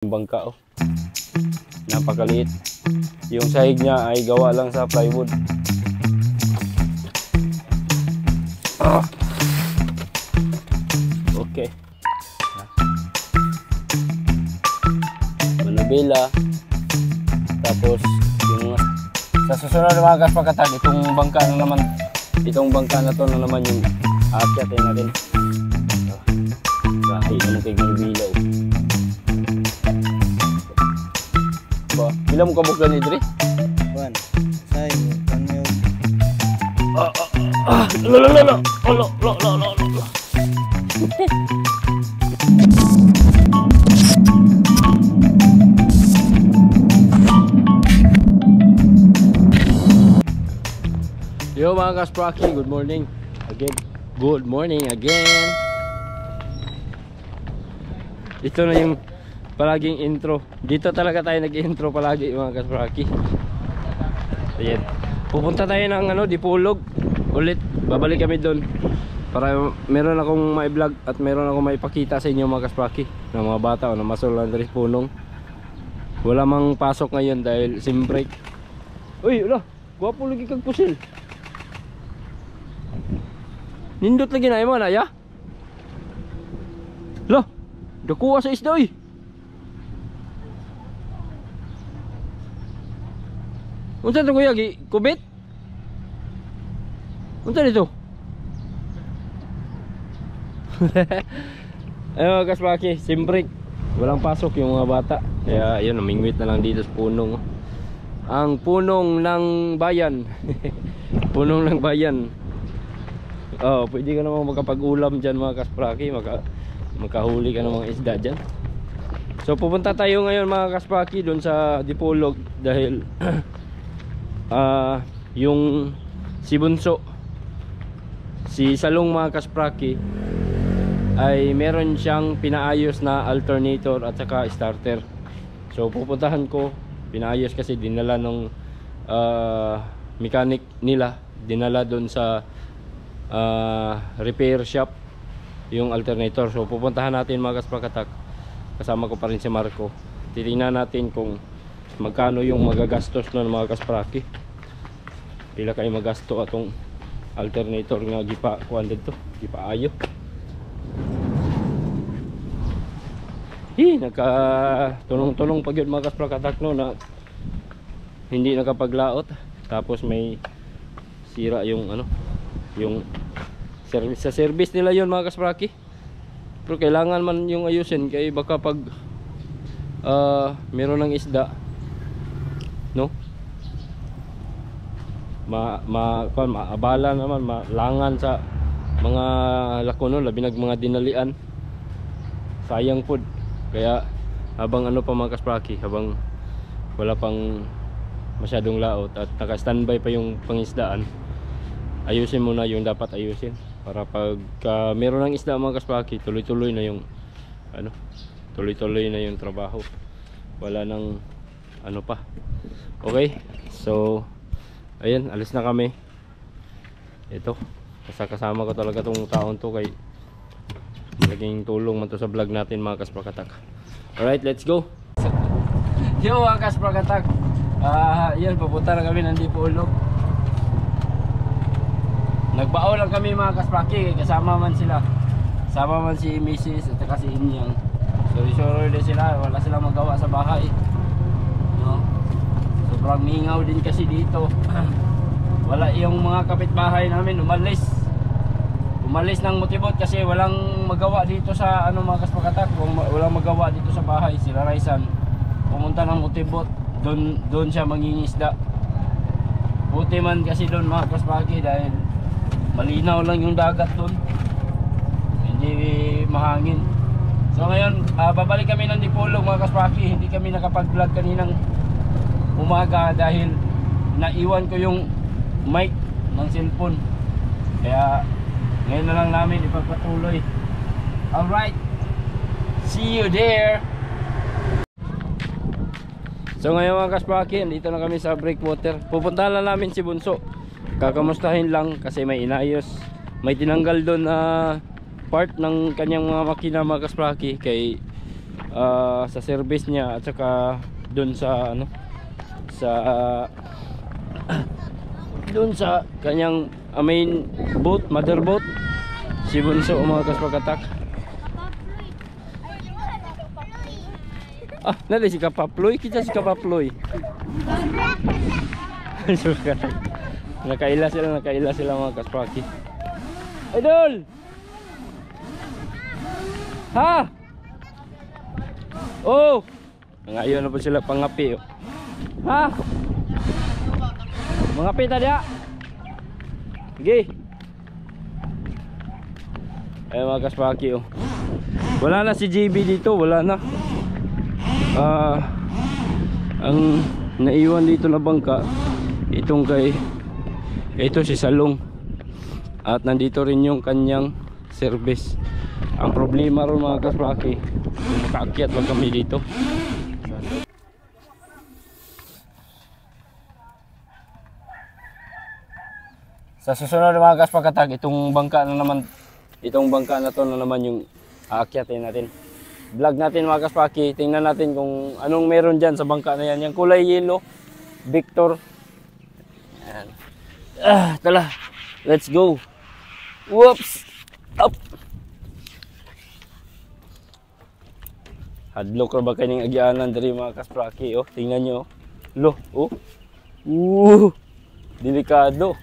Yung bangka oh. Napakaliit. Yung sahig niya ay gawa lang sa plywood. Okay. Manubela. Tapos yung sa susunod na mga kaspakatak, itong bangka na naman, itong bangka na to na naman yung aakyatin natin. Grabe naman kay Manubela oh. Bila mo kabuk ni Dre? Kuan. Say, kan mo. Lo. Yo mga kaspraki, good morning again. Good morning again. Ito na yung palaging intro. Dito talaga tayo nag-intro palagi mga kaspraki. Ayan. Pupunta tayo ng Dipolog ulit. Babalik kami doon para meron akong mai-vlog at meron akong maipakita sa inyo mga kaspraki ng mga bata o ng Masol Andres Punong. Wala mang pasok ngayon dahil sim break. Uy, wala. Gwapo lagi kag pusil. Nindot lagi na mo na ya. Lo. Dakuha sa isda oy. Unsa to kuya gi kubit? Unsa dito? Ayun kasbaki, simbrik. Walang pasok yung mga bata. Kaya ayun, namingwit na lang dito sa punong. Ang punong ng bayan. Punong ng bayan. Oh, pwede ka namang makapag-ulam diyan mga kaspraki, makahuli ka ng mga isda diyan. So pupunta tayo ngayon mga kaspraki doon sa Dipolog dahil yung si Bunso, si Salong mga kaspraki ay meron siyang pinaayos na alternator at saka starter. So pupuntahan ko, pinaayos kasi dinala nung mechanic nila, dinala doon sa repair shop yung alternator. So pupuntahan natin mga kasprakatak, kasama ko pa rin si Marco. Titingnan natin kung magkano yung magagastos nun mga kaspraki, pila kayo magasto atong alternator nga gipa kuan dito, gipa ayo. Naka tulong-tulong pag yun mga kasprakatak no, na hindi nakapaglaot, tapos may sira yung yung service, sa service nila yon mga kaspraki. Pero kailangan man yung ayusin kay baka pag meron ng isda no, maabala naman, malangan sa mga lakono, labi nag mga dinalian, sayang pod. Kaya habang pa mga kaspraki, habang wala pang masyadong laot at naka-standby pa yung pangisdaan, ayusin muna yung dapat ayusin para pag meron ng isda mga kaspraki, tuloy-tuloy na yung tuloy-tuloy na yung trabaho, wala nang pa. Okay, so ayun, alis na kami. Ito, kasama ko talaga tong taon to, kay naging tulong man to sa vlog natin mga kasprakatak. Alright, let's go. Yo mga kasprakatak, yan, papunta na kami ng Dipolog. Nagbao lang kami mga kaspraki, kasama man sila, kasama man si Mrs. at saka si Inyang. Sorry din sila, wala silang magawa sa bahay no? Sobrang mingaw din kasi dito. Wala yung mga kapitbahay namin, umalis ng Mutibot kasi walang magawa dito sa mga kasprakatak. Walang magawa dito sa bahay. Sila Raisan pumunta ng Mutibot, doon siya mangingisda. Buti man kasi doon mga kaspraki dahil malinaw lang yung dagat doon, hindi mahangin. So ngayon babalik kami ng Dipolog mga kaspraki. Hindi kami nakapag-vlog kaninang umaga dahil naiwan ko yung mic ng cellphone, kaya ngayon na lang namin ipagpatuloy. Alright, see you there. So ngayon mga kaspraki, dito na kami sa breakwater. Pupuntahan lang namin si Bunso, kakamustahin lang kasi may inayos, may tinanggal doon na part ng kanyang mga makina mga kaspraki, kay sa service niya at saka doon sa ano sa doon sa kanyang main boat, mother boat, si Bunso mga kaspakatak. Ah, nali si Kapaploy, kita si Kapaploy. Nakaila sila mga kaspaki. Idol! Ha? Oh! Ngayon na po sila pangapi. Oh. Ha? Mangapi tadi ya? Sige. Ay mga kaspaki oh. Wala na si JB dito, wala na. Ang naiwan dito na bangka itong ito si Salong, at nandito rin yung kanyang service. Ang problema ron mga kaspaki, makaakyat wag kami dito. Sa susunod mga kaspakatak, itong bangka na to na naman yung aakyatin natin. Vlog natin mga kaspaki, tingnan natin kung anong meron dyan sa bangka na yan. Yung kulay yellow, Victor. Ayan. Tala, let's go. Whoops, up. Hadlok ra ba kaning agyanan diri mga kaspaki? Oh, tingnan nyo. Lo, oh. Delikado.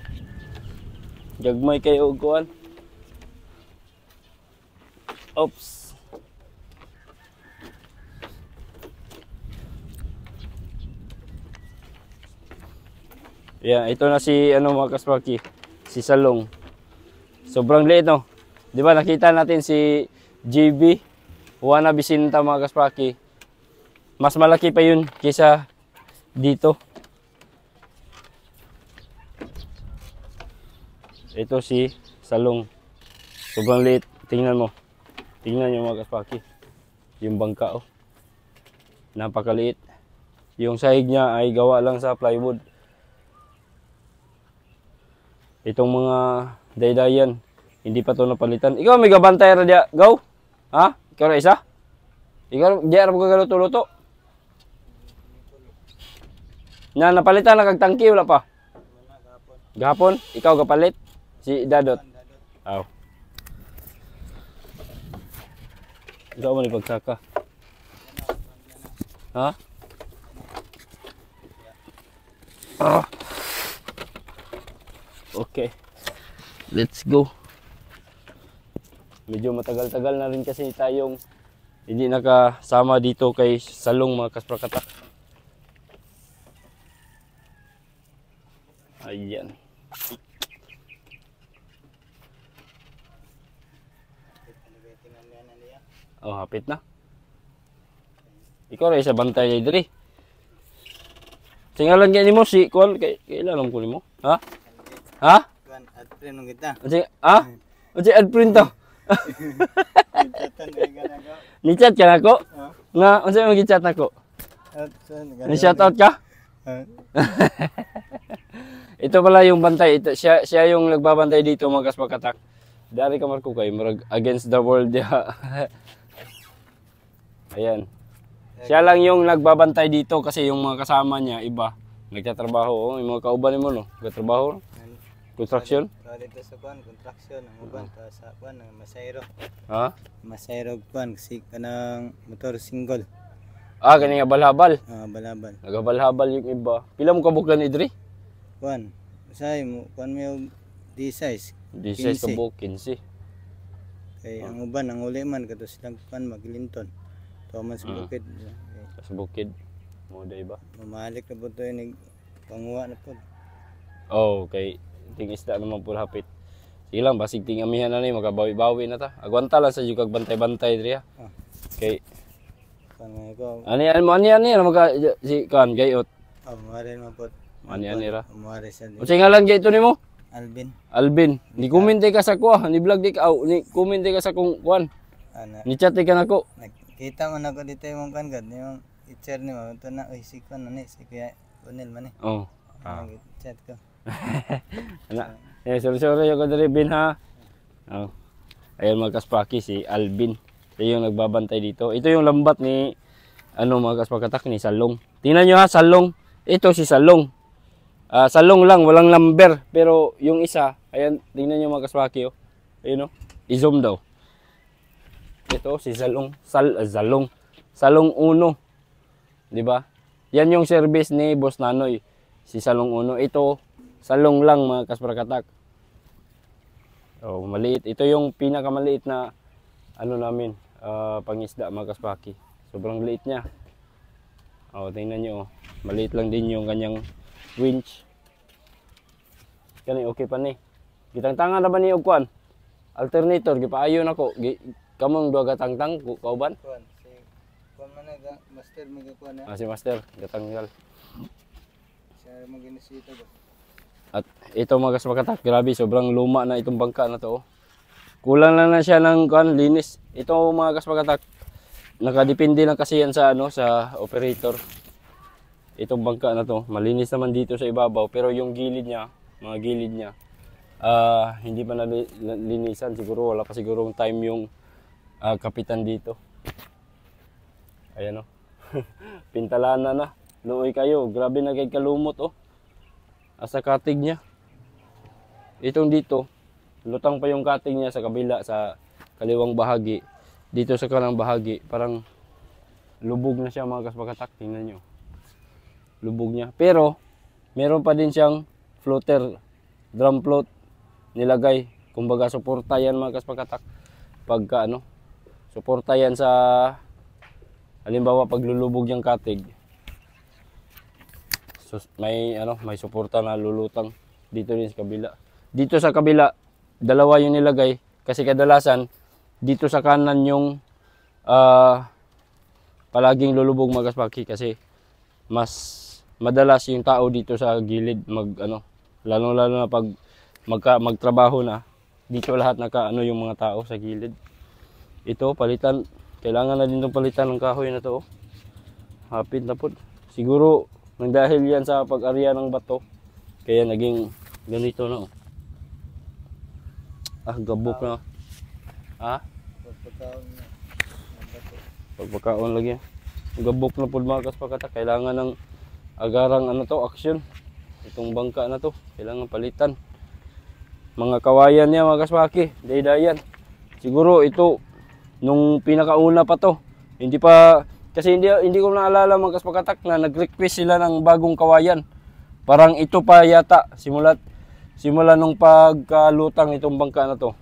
Gagmay kayo og kuan. Oops. Yeah, ito na si mga kaspaki, si Salong. Sobrang liit no. 'Di ba nakita natin si JB Juana Bisinta mga kaspaki. Mas malaki pa 'yun kaysa dito. Ito si Salong. Sobrang liit. Tingnan mo. Tingnan niyo mga kaspaki. Yung bangka oh. Napakaliit. Yung sahig niya ay gawa lang sa plywood. Itong mga daydayan, hindi pa to napalitan. Ikaw may gabantay ra dia, go? Ha? Ikaw ra isa? Ikaw di ra mo kagaluto-luto. Na napalitan na kag tangki wala pa. Gahapon, ikaw gapalit si Dadot. Aw. Ikaw man ipagsaka. Ha? Ah. Okay, let's go. Medyo matagal-tagal na rin kasi tayong hindi nakasama dito kay Salong mga kaspakatak. Ayan. Oh, hapit na. Ikaw rin sa bantay diri. Singalan kaya nimo si Kuan kailan ko nimo? Ha? Ha? Kuan adprin nung kita. Unsa ha? Unsa adprint to? Ni-chat ka nako? Nga unsa mo gi-chat nako? Ni-shout out ka? Ito pala yung bantay. Siya yung nagbabantay dito mga kaspakatak. Dari ka marko kay murag against the world ya. Ayan. Siya lang yung nagbabantay dito kasi yung mga kasama niya iba nagtatrabaho. Oh, yung mga kauban mo no, nagtatrabaho. Construction? Dito sa kuan, construction ang uban sa kuan ng Masayro. Ha? Masayro kuan kasi kanang motor single. Ah, kani nga balhabal. Balabal. Nagabalhabal yung iba. Pila mo kabuklan idri? Kuan. Usay mo kuan mo D-size. D-size kabuk 15. Kay ang uban ang uli man kadto silang kuan maglinton. Thomas Bukid. Sa bukid. Mo day ba? Mamalik na po to yung panguha na po. Oh, kay ting isda naman po hapit. Sige lang, basig ting amihan na ni magabawi-bawi na ta. Agwanta lang sa jug bantay-bantay diri ha. Kay kan ko. Ani maga si kan gayot. Mare man po. Ani ra. Mare sa. Unsa ngalan gayto nimo? Alvin. Alvin. Ni comment ka sa ko, ni vlog di ka, ni comment ka sa kung kuan. Ni chat ka nako. Nakita man ako dito yung kan gad, yung teacher ni mo to na oy si kan ni si Kuya Unel man ni. Oh. Chat ko. Ana. Sorry yung ko diri bin ha. Oh. Ayun mga kaspaki si Alvin. Siya yung nagbabantay dito. Ito yung lambat ni mga kaspakatak ni Salong. Tingnan nyo ha, Salong. Ito si Salong. Salong lang, walang number. Pero yung isa, ayan, tingnan nyo mga kaspaki. Oh. Ayun, oh. I-zoom daw. Ito si Salong. Salong 1. Di ba? Yan yung service ni Boss Nanoy. Si Salong 1. Ito, Salong lang mga kaspakatak. Oh, maliit. Ito yung pinakamaliit na namin, pangisda mga kaspaki. Sobrang liit niya. Oh, tingnan niyo, oh. Maliit lang din yung kanyang winch. Kani okay pa ni. Gitang tanga na ba ni og kuan? Alternator gipaayo nako. Kamong duha ka tangtang kauban? Kuan si kuan man nga master mga kuan na. Si master gatanggal. Siya mo ginisita ba? At ito mga kaspakatak, grabe sobrang luma na itong bangka na to. Oh. Kulang lang na siya ng linis. Ito mga kaspakatak, nakadepende lang kasi yan sa sa operator. Itong bangka na to, malinis naman dito sa ibabaw pero yung gilid niya, mga gilid niya, hindi pa nalinisan siguro, wala pa sigurong time yung kapitan dito. Ayan oh. Pintalana na. Luoy kayo, grabe na kay kalumot oh. Asa katig niya. Itong dito, lutang pa yung katig niya sa kabila, sa kaliwang bahagi. Dito sa kanang bahagi, parang lubog na siya mga kaspakatak. Tingnan nyo. Lubog niya. Pero, meron pa din siyang floater, drum float, nilagay. Kumbaga, suporta yan mga kaspakatak. Pagka suporta yan sa, halimbawa, paglulubog yung katig. So, may suporta na lulutang dito din sa kabila. Dito sa kabila, dalawa yung nilagay kasi kadalasan dito sa kanan yung palaging lulubog mga kaspaki kasi mas madalas yung tao dito sa gilid lalo na pag magtrabaho na dito lahat yung mga tao sa gilid. Ito palitan, kailangan na din tong palitan ng kahoy na to. Hapit na po. Siguro nang dahil yan sa pag-arya ng bato, kaya naging ganito na. Gabok na. Pagpakaon lagi. Gabok na po mga kaspakatak. Kailangan ng agarang aksyon. Itong bangka na to, kailangan palitan. Mga kawayan niya mga kaspaki, daydayan. Siguro ito, nung pinakauna pa to, kasi hindi ko naalala mga kaspakatak na nag-request sila ng bagong kawayan. Parang ito pa yata, simula nung pagkalutang itong bangka na to.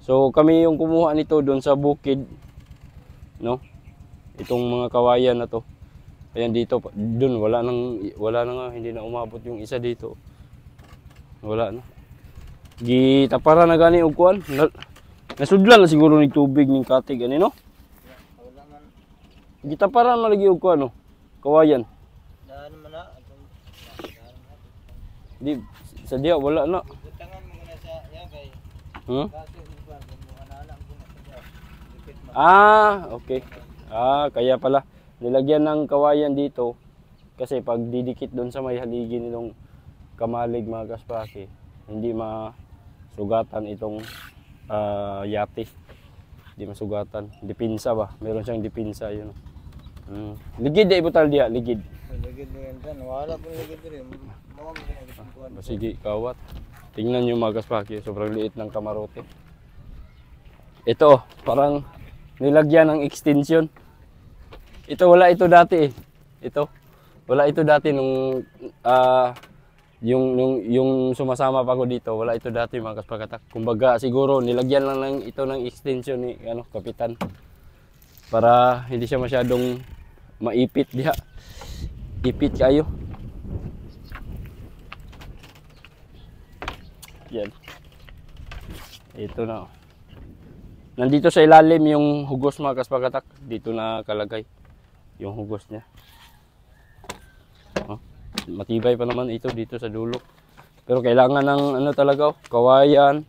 So kami yung kumuha nito doon sa bukid, itong mga kawayan na to. Ayan dito, doon wala na nga, hindi na umabot yung isa dito. Wala na. Gitapara na gani og kuan. Nasudlan na siguro ng tubig ning katig no? Gitaparan malagi og kuan kawayan. Daan man na. Di sa diya wala na. Butangan mo na sa kay. Okay. Kaya pala nilagyan ng kawayan dito kasi pag didikit doon sa may haligi nitong kamalig mga kaspaki, hindi masugatan itong yate. Hindi masugatan. Dipinsa ba? Meron siyang dipinsa yun. Ligid ay butal diya, ligid. Ligid din kan. Wala pun ligid rin. Mo mo Sige, kawat. Tingnan niyo mga kaspaki, sobrang liit ng kamarote. Ito, parang nilagyan ng extension. Ito wala ito dati eh. Ito. Wala ito dati nung yung sumasama pa ko dito, wala ito dati mga kaspakatak. Kumbaga siguro nilagyan lang ito ng extension ni kapitan para hindi siya masyadong maipit diha. Ipit kayo. Yan. Ito na. Nandito sa ilalim yung hugos mga kaspakatak. Dito na kalagay yung hugos niya. Matibay pa naman ito dito sa dulo. Pero kailangan ng talaga kawayan.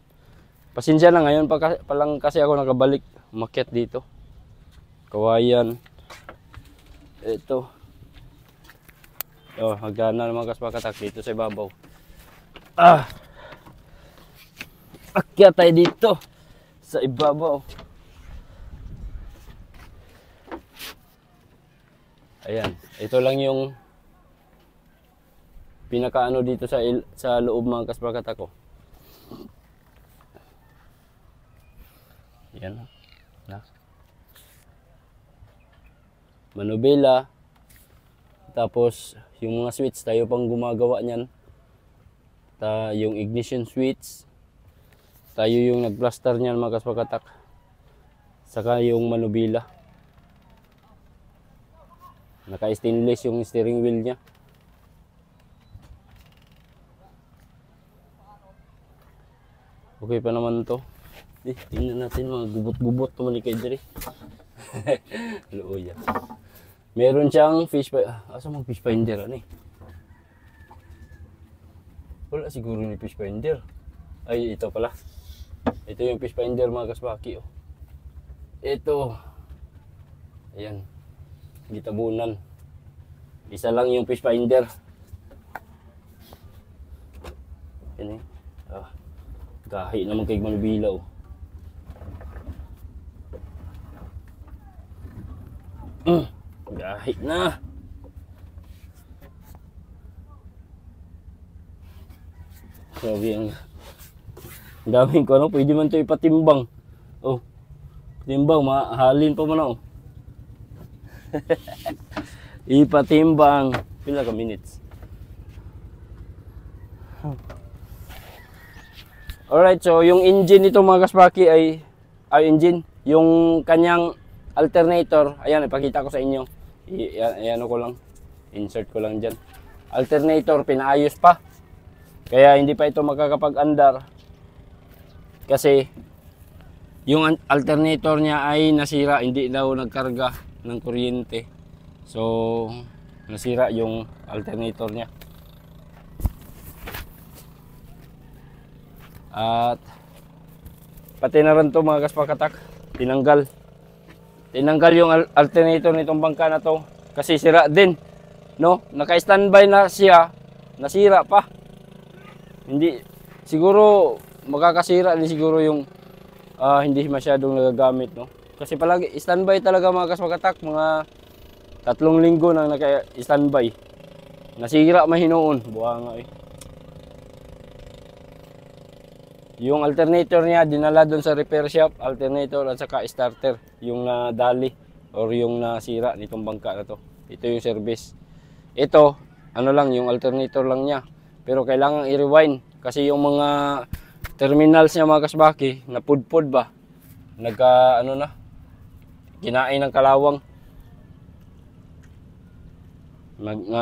Pasensya na ngayon pa lang kasi ako nakabalik umakyat dito. Kawayan. Ito. Hagdanan ng mga kaspakatak dito sa ibabaw. Akyat tayo dito sa ibabaw. Ayan, ito lang yung pinakaano dito sa loob mga kasparkatak ko. Yan na. Manubela. Tapos yung mga switch tayo pang gumagawa niyan. Yung ignition switch. Tayo yung nagplaster niyan mga kasparkatak. Saka yung manubela. Naka-stainless yung steering wheel niya. Okay pa naman to. Tingnan natin mga gubot-gubot naman ni Kedri. Luoy. Meron siyang fish finder. Asa mang fish finder ani? Wala siguro ni fish finder. Ay, ito pala. Ito yung fish finder mga kasbaki. Oh. Ito. Ayan. Gitabunan. Isa lang yung fish finder. Yan eh. Gahi naman kay manubilaw. Gahi na. Sabi ang daming ko ano, pwede man to ipatimbang. Oh. Timbang, mahalin pa man ako. Ipatimbang. Pila ka minutes? Alright, so yung engine nito mga kasbaki ay engine. Yung kanyang alternator, ayan, ipakita ko sa inyo. Ayan ko lang. Insert ko lang dyan. Alternator, pinaayos pa. Kaya hindi pa ito makakapag-andar. Kasi yung alternator niya ay nasira, hindi daw nagkarga ng kuryente. So, nasira yung alternator niya. At pati na rin to mga kasparkatak, tinanggal yung alternator nitong bangka na to kasi sira din, no? Naka-standby na siya, nasira pa. Hindi siguro makakasira din siguro yung hindi masyadong nagagamit, no? Kasi palagi standby talaga mga kasparkatak, mga 3 linggo nang naka-standby. Nasira mahinoon, buwanga eh. Yung alternator niya dinala doon sa repair shop, alternator at saka starter, yung nadali or yung nasira nitong bangka na to. Ito yung service. Ito, ano lang, yung alternator lang niya. Pero kailangan i-rewind kasi yung mga terminals niya mga kasbaki, napudpod ba? Kinain ng kalawang.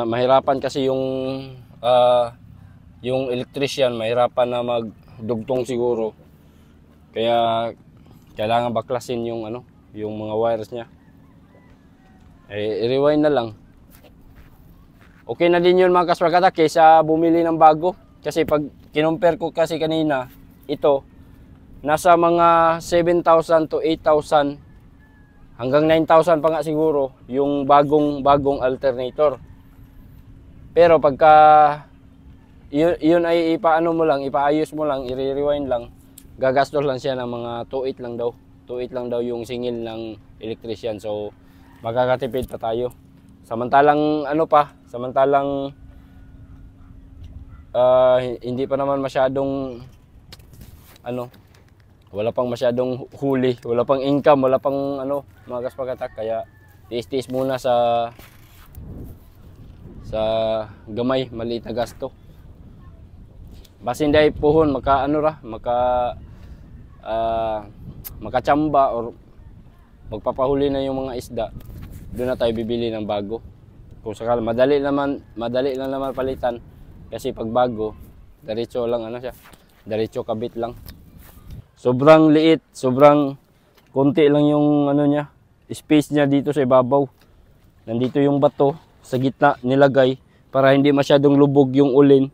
Mahirapan kasi yung electrician, mahirapan na magdugtong siguro. Kaya kailangan baklasin yung yung mga wires niya. I-rewind na lang. Okay na din yun mga kasparkatak kaysa bumili ng bago. Kasi pag kinumpare ko kasi kanina, ito nasa mga 7,000 to 8,000 hanggang 9,000 pa nga siguro yung bagong alternator. Pero pagka yun ay ipaayos mo lang, i-rewind lang, gagastos lang siya ng mga 2,800 lang daw. 2,800 lang daw yung singil ng electrician. So makakatipid pa tayo. Samantalang hindi pa naman masyadong wala pang masyadong huli, wala pang income, wala pang mga kasparkatak, kaya tiis-tiis muna sa gamay, maliit na gasto. Basin day puhon makachamba or magpapahuli na yung mga isda, doon na tayo bibili ng bago. Kung sakali madali lang naman palitan kasi pag bago, diretso lang siya, diretso kabit lang. Sobrang liit, sobrang konti lang yung niya, space niya dito sa ibabaw. Nandito yung bato sa gitna nilagay para hindi masyadong lubog yung ulin.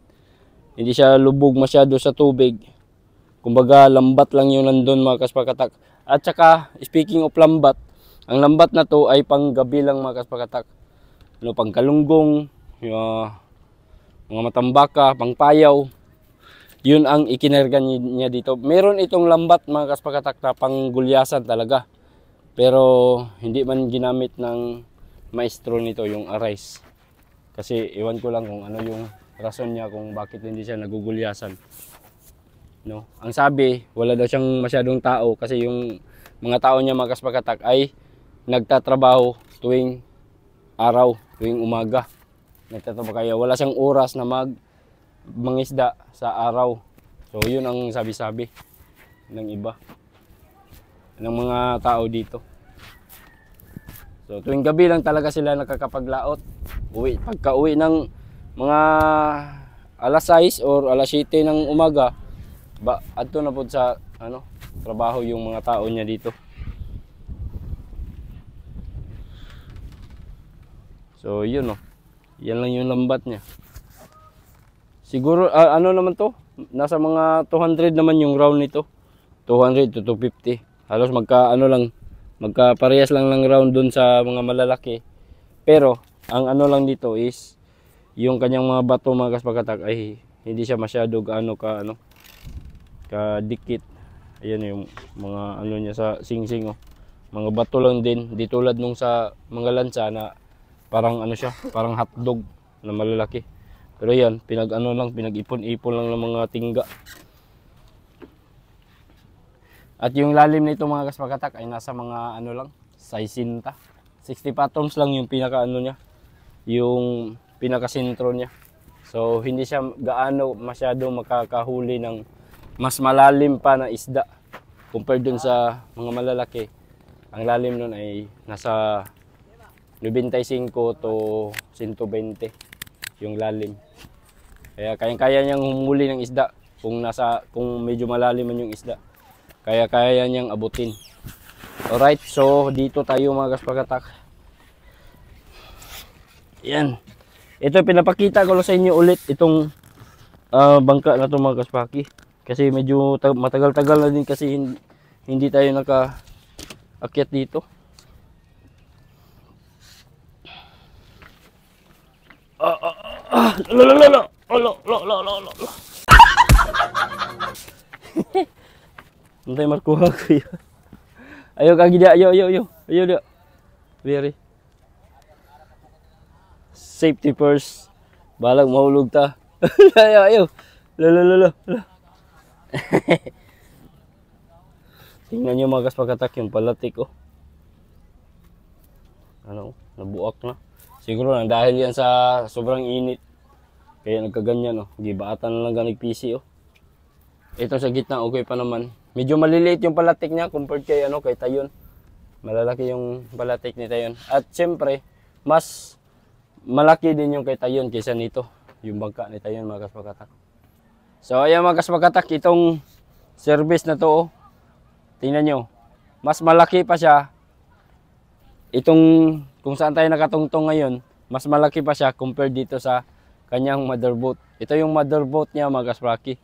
Hindi siya lubog masyado sa tubig. Kumbaga lambat lang yung nandun mga kasparkatak. At saka speaking of lambat, ang lambat na to ay panggabi lang mga kasparkatak. Pang kalunggong, mga matambaka, pangpayaw. Yun ang ikinergan niya dito. Meron itong lambat mga kasparkatak na panggulyasan talaga. Pero hindi man ginamit ng maestro nito, yung arise. Kasi iwan ko lang kung ano yung rason niya kung bakit hindi siya nagugulyasan. No? Ang sabi, wala daw siyang masyadong tao kasi yung mga tao niya mga kaspakatak ay nagtatrabaho tuwing araw, tuwing umaga. Nagtatrabaho kaya wala siyang oras na mangisda sa araw. So yun ang sabi-sabi ng iba, ng mga tao dito. So tuwing gabi lang talaga sila nakakapaglaot. Pagka uwi ng mga alas 6 or alas 7 ng umaga, adto na po sa trabaho yung mga tao niya dito. So yun yan lang yung lambat niya. Siguro ano naman to, nasa mga 200 naman yung round nito, 200 to 250. Halos magkaparehas lang ng round dun sa mga malalaki. Pero ang ano lang dito is yung kanyang mga bato mga kaspakatak ay hindi siya masyado kadikit. Ayan yung mga ano niya sa singsing mga bato lang din, di tulad nung sa mga lansa na parang parang hotdog na malalaki. Pero yan, pinag-ipon-ipon lang ng mga tingga. At yung lalim nito mga kaspakatak ay nasa mga lang, 60. 60 fathoms lang yung niya, yung pinakasentro niya. So hindi siya gaano masyado makakahuli ng mas malalim pa na isda compared dun sa mga malalaki. Ang lalim nun ay nasa 95 to 120 yung lalim. Kaya kaya niyang humuli ng isda kung medyo malalim man yung isda. Kaya niyang abutin. Alright, so dito tayo mga kaspakatak. Yan. Ito pinapakita ko sa inyo ulit itong bangka na to mga kaspaki. Kasi medyo matagal-tagal na din kasi hindi tayo naka-akyat dito. Nantay markuha ko yun. Ayo kagi dia, ayo dia. Very. Safety first. Balag mahulog ta. Ayo. Lo. Tingnan niyo mga kaspakatak yung palatik nabuak na. Siguro na dahil yan sa sobrang init. Kaya nagkaganyan Gibaatan na lang ganig PC Ito sa gitna okay pa naman. Medyo maliliit yung palatik niya compared kay kay Tayon. Malalaki yung palatik ni Tayon. At siyempre, mas malaki din yung kay Tayon kaysa nito, yung bangka ni Tayon mga kaspakatak. So ayan mga kaspakatak, itong service na to tingnan nyo, mas malaki pa siya. Itong kung saan tayo nakatungtong ngayon, mas malaki pa siya compared dito sa kanyang mother boat. Ito yung mother boat niya mga kaspaki.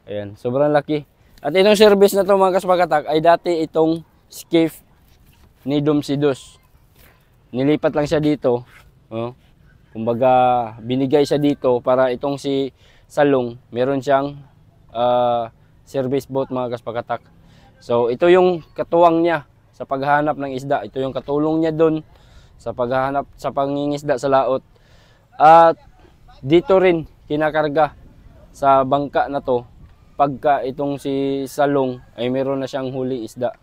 Ayan, sobrang laki. At itong service na to mga kaspakatak ay dati itong skiff ni Dumsidus. Nilipat lang siya dito. Kumbaga binigay siya dito para itong si Salong meron siyang service boat mga kaspakatak. So ito yung katuwang niya sa paghahanap ng isda. Ito yung katulong niya doon sa paghahanap sa pangingisda sa laot. At dito rin kinakarga sa bangka na to pagka itong si Salong ay meron na siyang huli isda.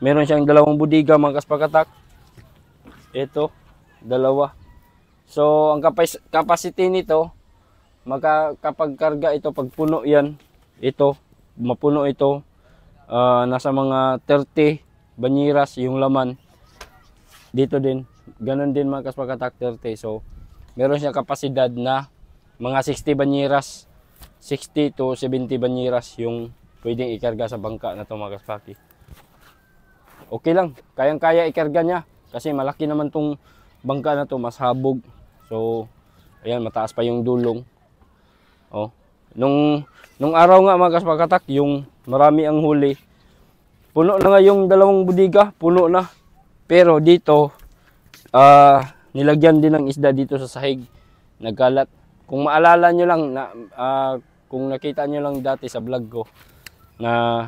Meron siyang 2 budiga mga kaspakatak. Ito, 2. So ang capacity nito, kapag karga ito, pag puno yan, mapuno ito, nasa mga 30 banyiras yung laman. Dito din, ganun din mga kaspakatak, 30. So meron siyang kapasidad na mga 60 banyiras. 60 to 70 banyiras yung pwedeng ikarga sa bangka na ito mga kaspaki. Okay lang, kayang-kaya ikarga niya kasi malaki naman tong bangka na to, mas habog. So ayan, mataas pa yung dulong. Nung araw nga mga kaspakatak, yung marami ang huli, puno na nga yung 2 budiga, puno na. Pero dito nilagyan din ng isda dito sa sahig, nagkalat. Kung maalala nyo lang na kung nakita nyo lang dati sa vlog ko na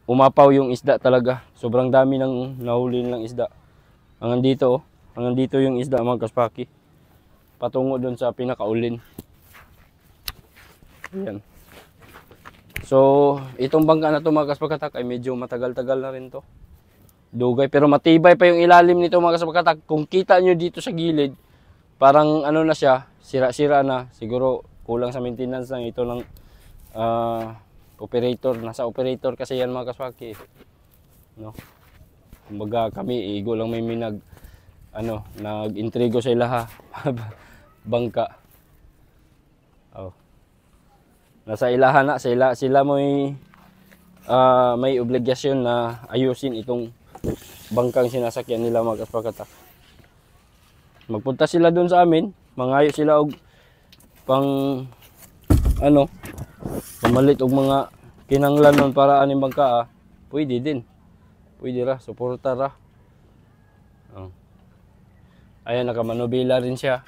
umapaw yung isda talaga. Sobrang dami ng nahuli nilang isda. Hanggang dito Hanggang dito yung isda mga kaspaki. Patungo doon sa pinakaulin. Ayan. So, itong bangka na to mga kaspakatak ay medyo matagal-tagal na rin to. Dugay, pero matibay pa yung ilalim nito mga kaspakatak. Kung kita nyo dito sa gilid, parang ano na siya, sira-sira na. Siguro kulang sa maintenance lang ito ng operator. Nasa operator kasi yan mga kaspaki. No? Kumbaga kami, igo lang may nag-intrigo sa ilaha. Bangka. Oh. Nasa ilaha na, sila may obligasyon na ayusin itong bangkang sinasakyan nila mga kaspakatak. Magpunta sila doon sa amin, mangayo sila og pamalit og mga kinanglanon para aning bangka. Pwede din. Pwede ra, suporta ra. Oh. Ayan, nakamanubila rin siya.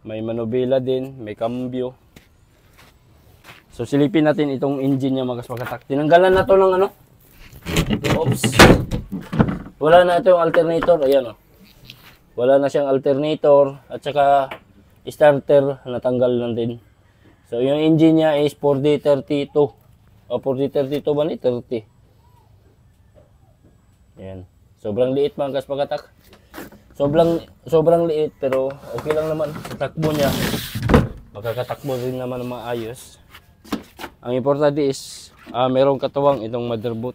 May manubila din, may cambio. So silipin natin itong engine niya mga kaspakatak. Tinanggalan na to ng oops. Wala na ito yung alternator. Ayan o. Wala na siyang alternator. At saka starter natanggal na din. So yung engine niya is 4D32. O 4D32 ba ni? 30. Ayan. Sobrang liit mga kaspakatak. Sobrang liit pero okay lang naman. Sa takbo niya. Magkakatakbo rin naman ng maayos. Ang importante is merong katuwang itong motherboard.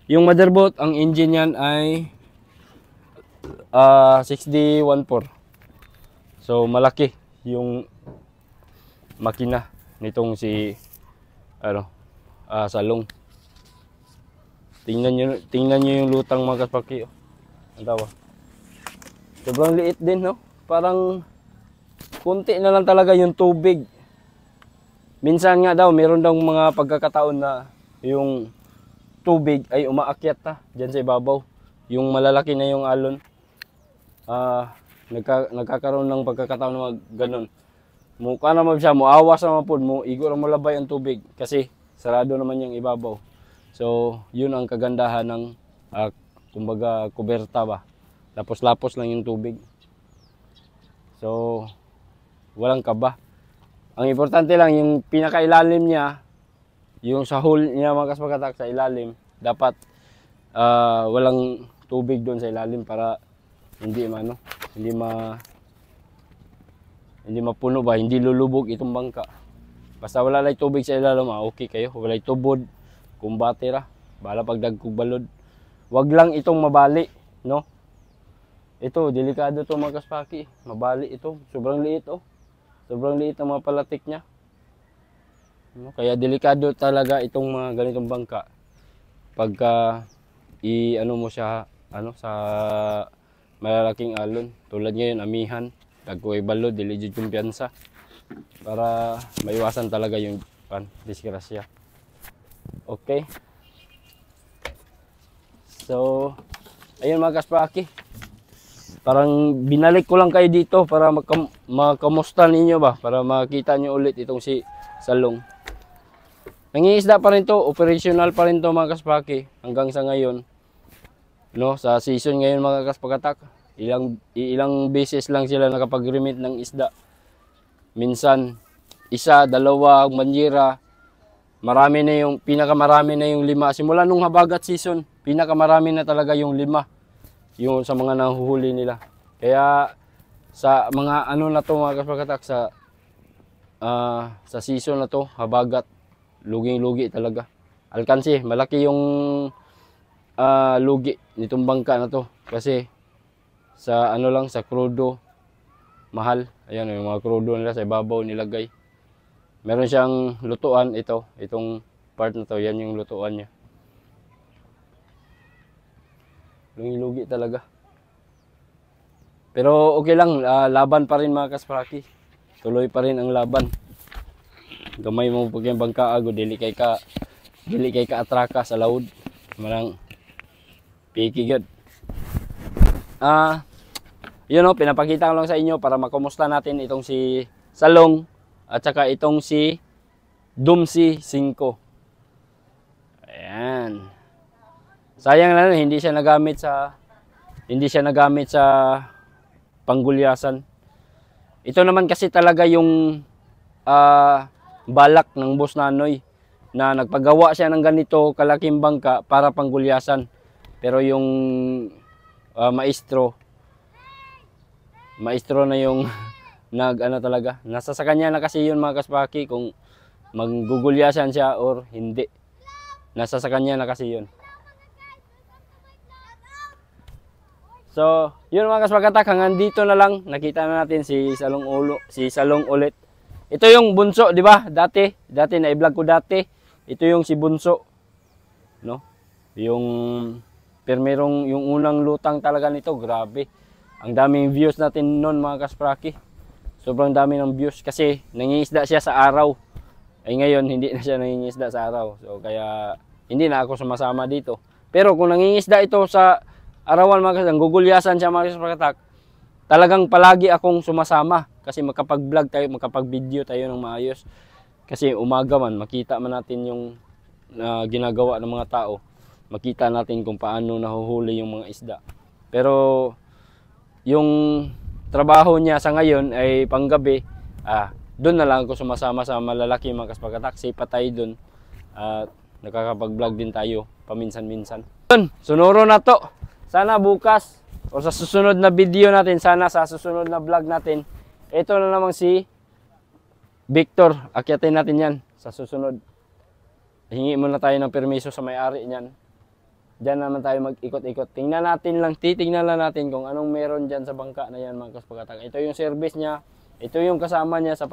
Yung motherboard, ang engine yan ay 6D14. So malaki yung makina nitong si Salong. Tingnan niyo yung lutang mga kaspaki. Ang tawa. Sobrang liit din, no? Parang kunti na lang talaga yung tubig. Minsan nga daw, meron daw mga pagkakataon na yung tubig ay umaakyat dyan sa ibabaw. Yung malalaki na yung alon. Nagkakaroon ng pagkakataon na ganun. Mukha naman siya, muawas naman po, igo na malabay ang tubig. Kasi sarado naman yung ibabaw. So, yun ang kagandahan ng, kumbaga, kuberta ba. Lapos-lapos lang yung tubig. So, walang kaba. Ang importante lang, yung pinakailalim niya, yung sa hole niya mga kaspakatak sa ilalim, dapat walang tubig doon sa ilalim para hindi mapuno ba, hindi lulubog itong bangka. Basta wala lang tubig sa ilalim, okay kayo. Wala tubod, kumbate ra, bala pagdagkog balod. Wag lang itong mabali, no? Ito, delikado to mga kaspaki. Mabali ito, sobrang liit Sobrang liit ang mga palatik niya. Kaya delikado talaga itong mga ganitong bangka. Pagka mo siya sa malalaking alon. Tulad ngayon, amihan, dagkoy balod, dili jud kumpiyansa. Para maiwasan talaga yung disgrasya. Okay. So, ayun mga kaspaki. Parang binalik ko lang kayo dito para makamusta ninyo ba, para makita nyo ulit itong si Salong. Nangiisda pa rin to, operational pa rin to mga kaspaki hanggang sa ngayon. No, sa season ngayon mga kaspakatak, ilang beses lang sila nakapag-remit ng isda. Minsan, isa, dalawa, manjira, pinakamarami na yung 5. Simula nung habagat season, pinakamarami na talaga yung 5. Yung sa mga nahuhuli nila. Kaya sa mga na to mga kaspakatak, sa season na to, habagat, luging-lugi talaga. Alkansi, malaki yung lugi nitong bangka na to. Kasi sa sa krudo, mahal. Ayan, yung mga krudo nila sa ibabaw nilagay. Meron siyang lutuan itong part na to, yan yung lutuan niya. Lugi talaga. Pero okay lang, laban pa rin mga kaspaki. Tuloy pa rin ang laban. Gamay mo pag yung bangka ago, dili kay ka atraka sa laod. Marang piki good. Pinapakita ko lang sa inyo para makumusta natin itong si Salong at saka itong si Dumsi 5. Ayan. Sayang lang hindi siya nagamit sa panggulyasan. Ito naman kasi talaga yung balak ng Boss Nanoy na nagpagawa siya ng ganito kalaking bangka para panggulyasan. Pero yung maestro na yung talaga. Nasa sa kanya na kasi yun mga kaspaki kung maggugulyasan siya or hindi. Nasa sa kanya na kasi yun. So, yun mga kaspakatak, hanggang dito na lang. Nakita na natin si Salong ulit. Ito yung bunso, di ba? Dati na i-vlog ko dati. Ito yung si bunso. No? Yung unang lutang talaga nito, grabe. Ang daming views natin noon mga kaspraki. Sobrang dami ng views kasi nangingisda siya sa araw. Ay ngayon, hindi na siya nangingisda sa araw. So, kaya hindi na ako sumasama dito. Pero kung nangingisda ito sa arawan mga kaspraki, gugulyasan siya mga kasprakatak, talagang palagi akong sumasama. Kasi makapag-vlog tayo, makapag-video tayo ng maayos. Kasi umaga man, makita man natin yung ginagawa ng mga tao. Makita natin kung paano nahuhuli yung mga isda. Pero yung trabaho niya sa ngayon ay panggabi, doon na lang ako sumasama sa malalaki mga kaspakatak. Sipa tayo doon at nakakapag-vlog din tayo paminsan-minsan. Yun, sunuro na to. Sana bukas o sa susunod na video natin, sana sa susunod na vlog natin, ito na namang si Victor. Akyatin natin yan sa susunod. Hingi muna tayo ng permiso sa may-ari niyan. Diyan naman tayo mag-ikot-ikot. Titingnan lang natin kung anong meron diyan sa bangka na yan mga kaspakatak. Ito yung service niya. Ito yung kasama niya sa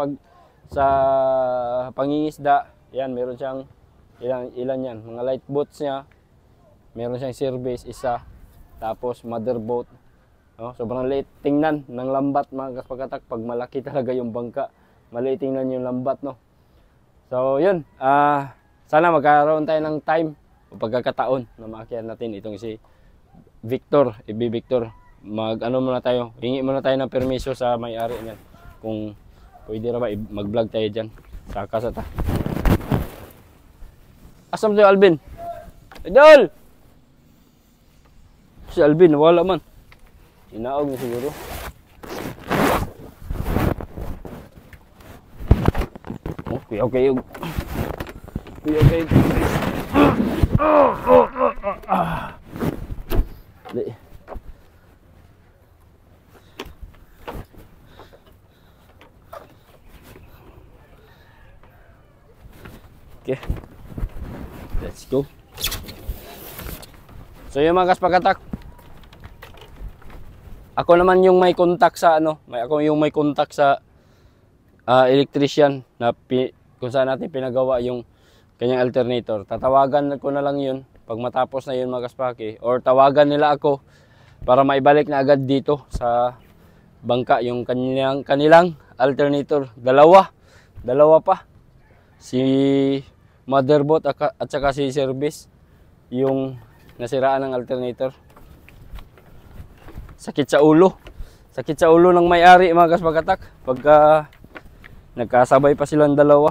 pangingisda. Yan, meron siyang ilan yan. Mga light boats niya. Meron siyang service, isa. Tapos mother boat. Sobrang liit tingnan ng lambat mga kaspakatak. Pag malaki talaga yung bangka, maliit tingnan yung lambat, no? So, yun. Sana magkaroon tayo ng time o pagkakataon na maakyat natin itong si Victor, Victor. Muna tayo, hingi muna tayo ng permiso sa may-ari niyan. Kung pwede ra ba mag-vlog tayo diyan sa kasata. Asam si Alvin? Idol! Si Alvin, wala man. Inaog niya siguro. Okay. Okay. Let's go. So yung mga kaspakatak, ako naman yung may contact sa ako yung may contact sa electrician na kung saan natin pinagawa yung kanyang alternator. Tatawagan ko na lang yun pag matapos na yun mga kaspaki, or tawagan nila ako para maibalik na agad dito sa bangka yung kanilang alternator. Dalawa pa, si motherboard at saka si service yung nasiraan ng alternator. Sakit sa ulo ng may-ari mga kaspakatak pagka nagkasabay pa silang dalawa.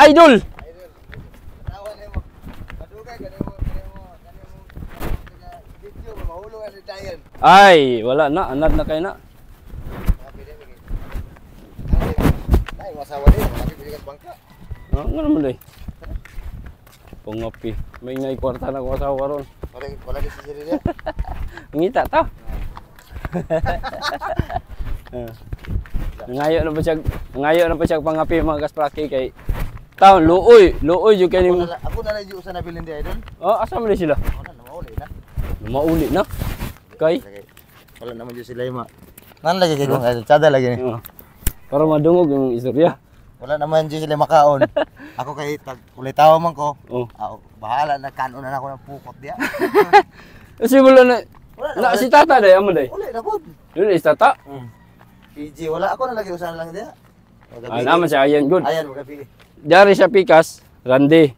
Idol! Ay, wala na, anad na kayo na. Ay, masawa din, makikinig bangka. Ano naman day? Pangapi. May ngay kwarta na kung asawa ron. Wala din si Siri dia. Ngita ta. Ngayo na pa siya pangapi mga kaspraki kay taon luoy jud kay nimo. Ako na lang di usa na bilin di idol. Asa man sila? Mauli na. Kay Wala naman jud sila ima. Nan lagi kay kung tsada lagi ni. Para madungog yung istorya. Wala naman jud sila makaon. Ako kay ulay tawo man ko. Bahala na kanon na ako ng pukot dia. Kasi wala na si tata day amo day. Wala na pod. Yun is tata. PG wala ako na lagi usahan lang dia. Naman siya ayan good. Ayan magabi. Dari sa Pikas, Randy,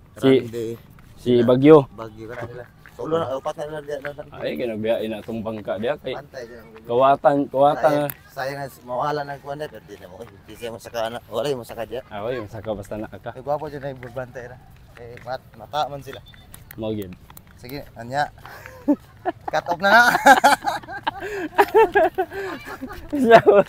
si Bagyo. Bagyo ka na nila. Solo na upat na nila dia. Ay kinabiyain na tong bangka dia kay Pantay dia. kawatan. Sayang mawala ng kuan pero di na mo. Di siya mo saka na. Wala mo saka dia. Ay yung saka basta na ka. Ay gwapo jud na ibubantay ra. Mata man sila. Mo gyud. Sige, anya. Cut off na na. So,